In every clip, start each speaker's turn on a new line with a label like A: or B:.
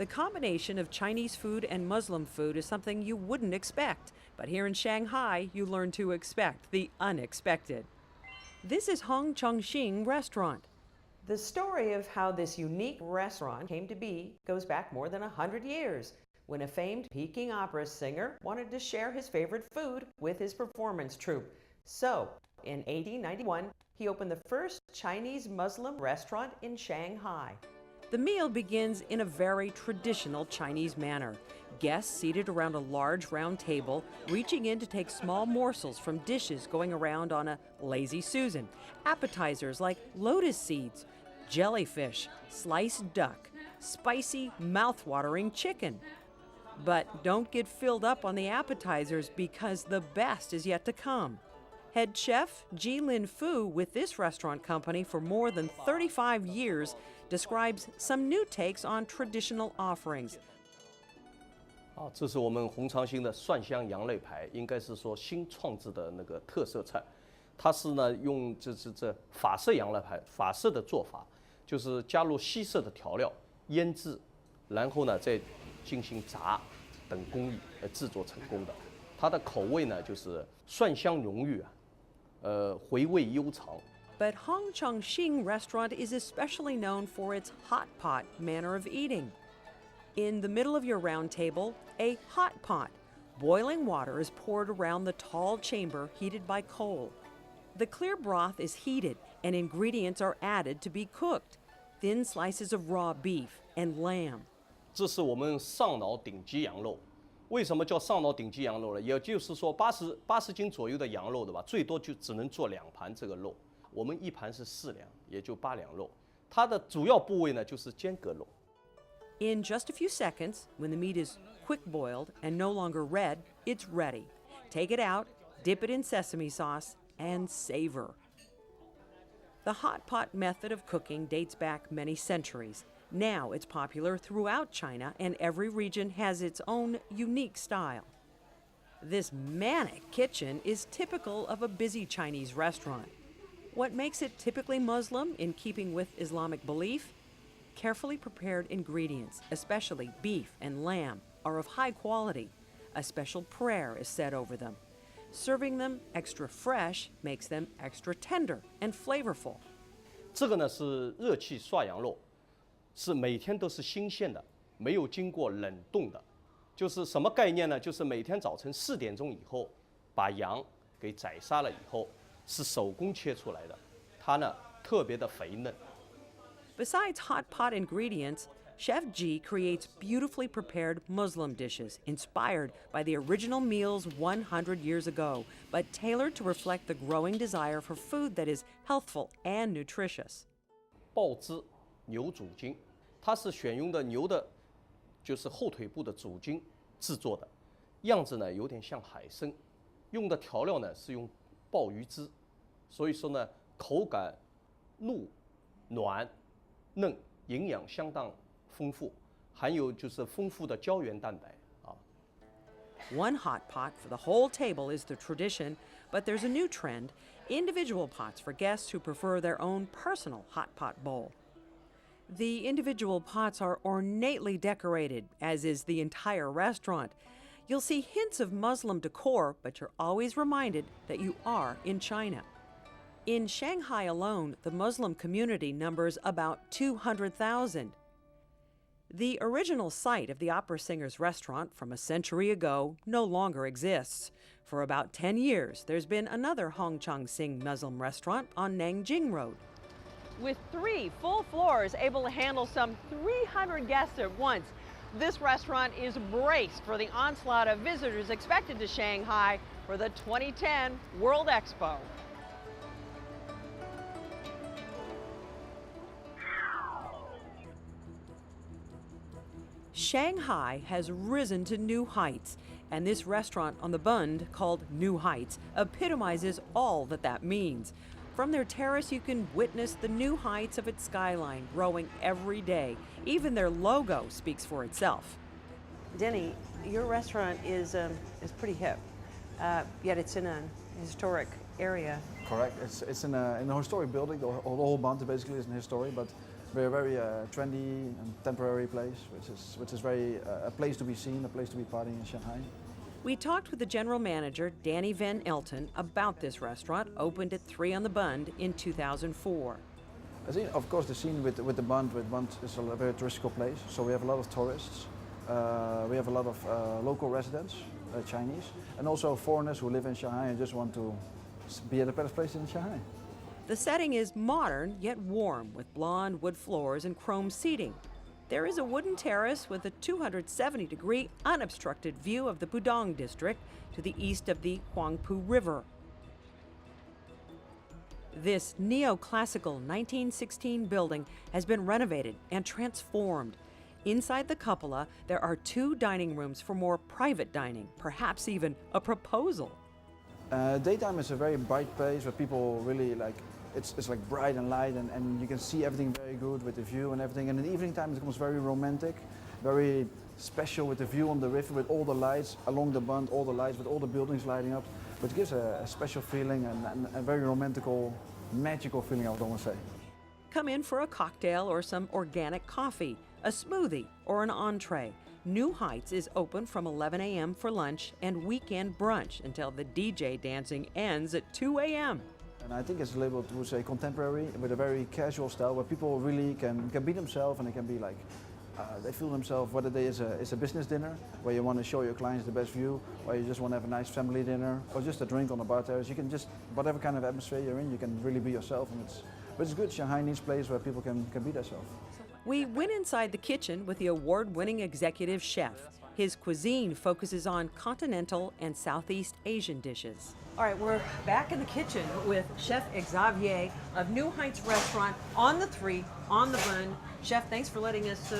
A: The combination of Chinese food and Muslim food is something you wouldn't expect, but here in Shanghai, you learn to expect the unexpected. This is Hong Chongqing Restaurant. The story of how this unique restaurant came to be goes back more than 100 years, when a famed Peking opera singer wanted to share his favorite food with his performance troupe. So, in 1891, he opened the first Chinese Muslim restaurant in Shanghai. The meal begins in a very traditional Chinese manner. Guests seated around a large round table, reaching in to take small morsels from dishes going around on a lazy Susan. Appetizers like lotus seeds, jellyfish, sliced duck, spicy, mouth-watering chicken. But don't get filled up on the appetizers because the best is yet to come. Head chef Ji Lin Fu, with this restaurant company for more than 35 years, describes some new takes on traditional offerings.
B: 这是我们红长兴的蒜香羊肋排，应该是说新创制的那个特色菜。它是呢用这法式羊肋排，法式的做法，就是加入西式的调料腌制，然后呢再进行炸等工艺来制作成功的。它的口味呢就是蒜香浓郁回味悠长。
A: But Hong Chongqing Restaurant is especially known for its hot pot manner of eating. In the middle of your round table, a hot pot. Boiling water is poured around the tall chamber heated by coal. The clear broth is heated and ingredients are added to be cooked. Thin slices of raw beef and lamb.
B: 这是我们上脑顶级羊肉。为什么叫上脑顶级羊肉呢？也就是说80斤左右的羊肉，对吧？最多就只能做2盘这个肉。我们1盘是4两，也就8两肉。它的主要部位呢就是间隔肉。
A: In just a few seconds, when the meat is quick-boiled and no longer red, it's ready. Take it out, dip it in sesame sauce, and savor. The hot pot method of cooking dates back many centuries. Now it's popular throughout China, and every region has its own unique style. This manic kitchen is typical of a busy Chinese restaurant. What makes it typically Muslim in keeping with Islamic belief? Carefully prepared ingredients, especially beef and lamb, are of high quality. A special prayer is said over them. Serving them extra fresh makes them extra tender and flavorful.
B: 这个呢是热气涮羊肉，是每天都是新鲜的，没有经过冷冻的。就是什么概念呢？就是每天早晨4点钟以后，把羊给宰杀了以后，是手工切出来的，它呢特别的肥嫩。
A: Besides hot pot ingredients, Chef Ji creates beautifully prepared Muslim dishes inspired by the original meals 100 years ago, but tailored to reflect the growing desire for food that is healthful and nutritious.
B: 爆汁牛主筋，它是选用的牛的，就是后腿部的主筋制作的，样子呢有点像海参，用的调料呢是用鲍鱼汁，所以说呢口感糯软嫩，营养相当丰富，含有就是丰富的胶原蛋白啊。
A: One hot pot for the whole table is the tradition, but there's a new trend: individual pots for guests who prefer their own personal hot pot bowl. The individual pots are ornately decorated, as is the entire restaurant. You'll see hints of Muslim decor, but you're always reminded that you are in China. In Shanghai alone, the Muslim community numbers about 200,000. The original site of the opera singer's restaurant from a century ago no longer exists. For about 10 years, there's been another Hong Chongqing Muslim restaurant on Nanjing Road.
C: With 3 full floors able to handle some 300 guests at once, this restaurant is braced for the onslaught of visitors expected to Shanghai for the 2010 World Expo.
A: Shanghai has risen to new heights, and this restaurant on the Bund, called New Heights, epitomizes all that means. From their terrace, you can witness the new heights of its skyline growing every day. Even their logo speaks for itself.
C: Denny, your restaurant is pretty hip, yet it's in a historic area.
D: Correct. It's in a historic building. The whole Bund basically is an historic, but We're a very trendy and temporary place, which is very a place to be seen, a place to be partying in Shanghai.
A: We talked with the general manager, Danny Van Elton, about this restaurant, opened at 3 on the Bund in 2004.
D: I think, of course, the scene with the Bund is a very touristical place, so we have a lot of tourists. We have a lot of local residents, Chinese, and also foreigners who live in Shanghai and just want to be at the best place in Shanghai.
A: The setting is modern yet warm, with blonde wood floors and chrome seating. There is a wooden terrace with a 270-degree unobstructed view of the Pudong district to the east of the Huangpu River. This neoclassical 1916 building has been renovated and transformed. Inside the cupola, there are 2 dining rooms for more private dining, perhaps even a proposal.
D: Daytime is a very bright place where people really like, it's like bright and light and you can see everything very good with the view and everything. And in the evening time it becomes very romantic, very special with the view on the river, with all the lights along the Bund, all the lights with all the buildings lighting up. But it gives a special feeling and a very romantical, magical feeling, I would almost say.
A: Come in for a cocktail or some organic coffee, a smoothie or an entree. New Heights is open from 11 a.m. for lunch and weekend brunch until the DJ dancing ends at 2 a.m.
D: And I think it's labeled to say contemporary with a very casual style where people really can be themselves and they can be like, they feel themselves, whether it's a business dinner where you want to show your clients the best view, or you just want to have a nice family dinner, or just a drink on the bar terrace. You can just, whatever kind of atmosphere you're in, you can really be yourself. And but it's good. Shanghai needs a place where people can be themselves.
A: We went inside the kitchen with the award-winning executive chef. His cuisine focuses on continental and Southeast Asian dishes. All right, we're back in the kitchen with Chef Xavier of New Heights Restaurant on the 3, on the Bund. Chef, thanks for letting us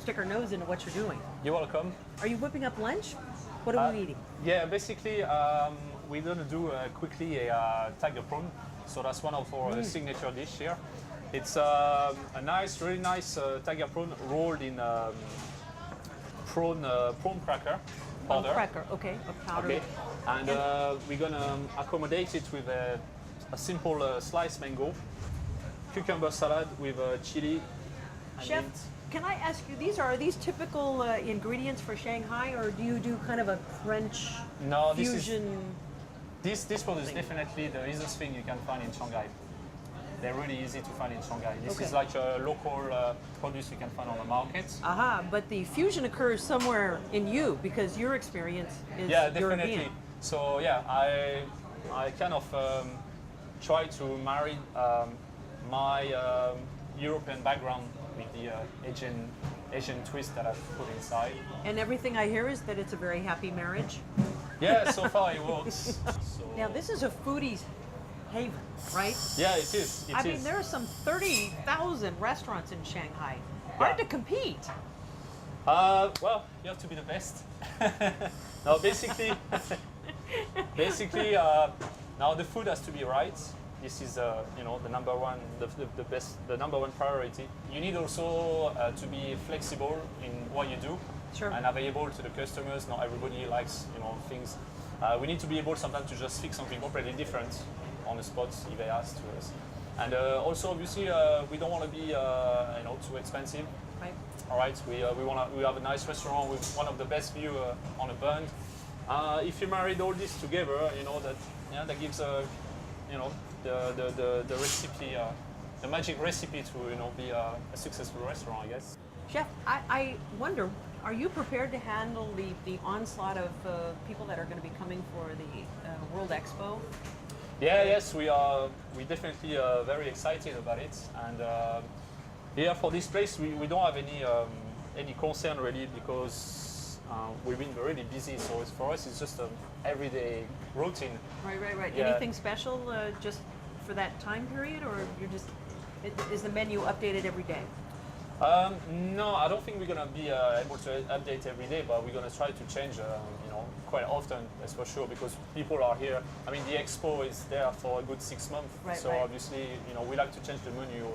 A: stick our nose into what you're doing.
E: You're welcome.
A: Are you whipping up lunch? What are we eating?
E: Yeah, basically, we're going to do quickly a tiger prawn. So that's one of our signature dish here. It's a nice, really nice tiger prawn rolled in prawn cracker powder.
A: Cracker, okay, a powder.
E: Okay, and we're going to accommodate it with a simple sliced mango, cucumber salad with chili.
A: Chef, can I ask you, are these typical ingredients for Shanghai, or do you do kind of a French fusion?
E: This one is definitely the easiest thing you can find in Shanghai. They're really easy to find in Shanghai. This is like a local produce you can find on the market.
A: Aha, but the fusion occurs somewhere in you because your experience is
E: definitely.
A: European.
E: So yeah, I kind of try to marry my European background with the Asian twist that I've put inside.
A: And everything I hear is that it's a very happy marriage.
E: Yeah, so far it works.
A: Now this is a foodie's haven, right?
E: Yeah, it is.
A: I mean, there are some 30,000 restaurants in Shanghai. Hard to compete.
E: Well, you have to be the best. No, basically, now the food has to be right. This is, the number one, the best, the number one priority. You need also to be flexible in what you do,
A: sure,
E: and available to the customers. Not everybody likes, things. We need to be able sometimes to just fix something completely different on the spot if they ask to us. And also, obviously, we don't want to be, too expensive.
A: Right.
E: All right. We have a nice restaurant with one of the best view on a Bund. If you married all this together, that gives the recipe, the magic recipe to be a successful restaurant, I guess.
A: Chef, I wonder, are you prepared to handle the onslaught of people that are going to be coming for the World Expo?
E: Yeah, yes, we are. We definitely very excited about it, and here for this place, we don't have any concern really because we've been really busy. So for us, it's just an everyday routine.
A: Right.
E: Yeah.
A: Anything special just for that time period, or is the menu updated every day?
E: No, I don't think we're going to be able to update every day, but we're going to try to change, quite often, that's for sure, because people are here. I mean, the expo is there for a good 6 months, so obviously, we like to change the menu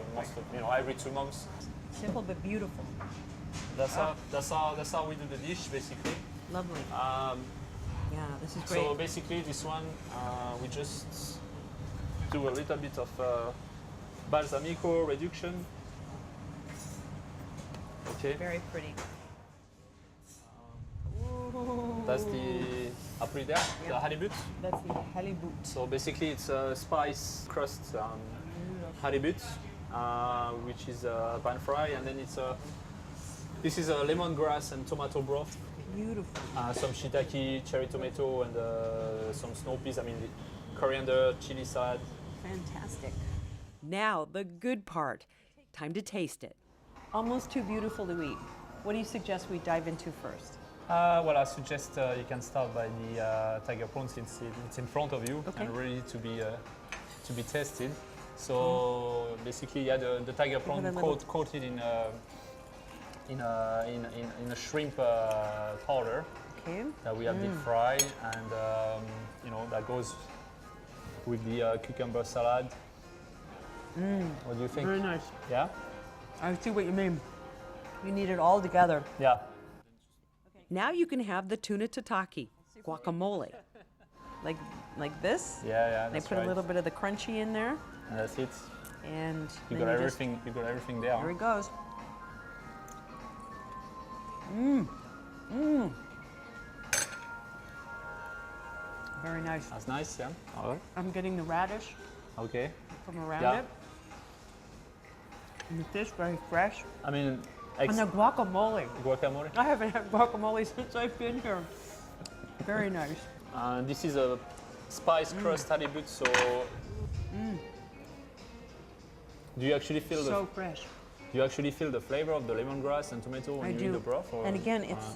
E: every 2 months.
A: Simple but beautiful.
E: That's how we do the dish, basically.
A: Lovely. Yeah, this is great.
E: So basically, this one we just do a little bit of balsamico reduction. Okay.
C: Very pretty.
E: That's the après there, the halibut.
C: That's the halibut.
E: So basically, it's a spice crust halibut, which is pan fry, and then this is a lemongrass and tomato broth.
C: Beautiful.
E: Some shiitake, cherry tomato, and some snow peas. I mean, coriander, chili salad.
C: Fantastic.
A: Now, the good part. Time to taste it.
C: Almost too beautiful to eat. What do you suggest we dive into first?
E: Well, I suggest you can start by the tiger prawn since it's in front of you and ready to be tested. So basically, yeah, the tiger prawn coated in a shrimp powder that we have deep fried, and that goes with the cucumber salad. What do you think?
C: Very nice.
E: Yeah.
C: I see what you mean. You need it all together.
E: Yeah.
A: Now you can have the tuna tataki, guacamole.
C: Like this?
E: Yeah,
C: They
E: that's
C: put
E: right.
C: a little bit of the crunchy in there,
E: And that's it.
C: and
E: You
C: then
E: got
C: just-
E: everything. You got everything there.
C: Here it goes. Very nice.
E: That's nice. Yeah. All right.
C: I'm getting the radish
E: Okay.
C: from around
E: Yeah.
C: it. And the fish, very fresh.
E: I mean,
C: And the guacamole.
E: guacamole.
C: I haven't had guacamole since I've been here. Very nice.
E: This is a spice crust halibut. So, do you actually feel
C: So fresh.
E: do you actually feel the flavor of the lemongrass and tomato when
C: I
E: you
C: do.
E: eat the broth? Or,
C: And again, it's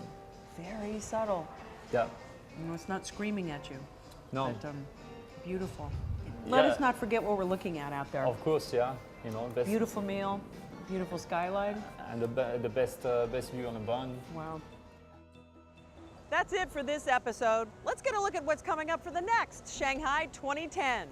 C: very subtle.
E: yeah.
C: You know, it's not screaming at you.
E: No.
C: But beautiful. Let
E: Yeah.
C: us not forget what we're looking at out there.
E: Of course, yeah. Best,
C: Beautiful meal, beautiful skyline.
E: and the best view on the bun.
C: Wow.
F: That's it for this episode. Let's get a look at what's coming up for the next Shanghai 2010.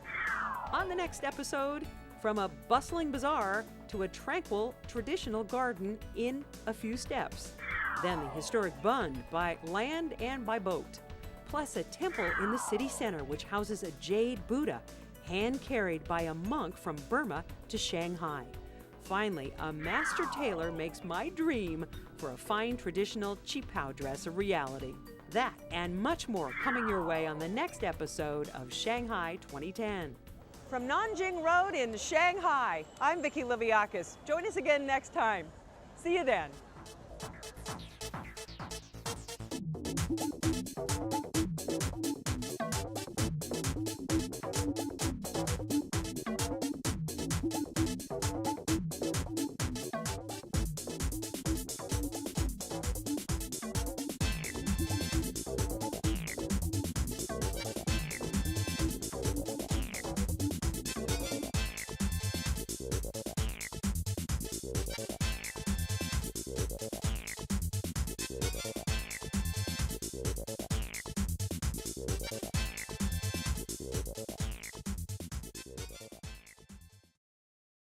A: On the next episode, from a bustling bazaar to a tranquil traditional garden in a few steps. Then the historic Bund by land and by boat. Plus a temple in the city center which houses a jade Buddha, hand-carried by a monk from Burma to Shanghai. Finally, a master tailor makes my dream for a fine traditional qipao dress a reality. That and much more coming your way on the next episode of Shanghai 2010.
F: From Nanjing Road in Shanghai, I'm Vicki Liviakis. Join us again next time. See you then.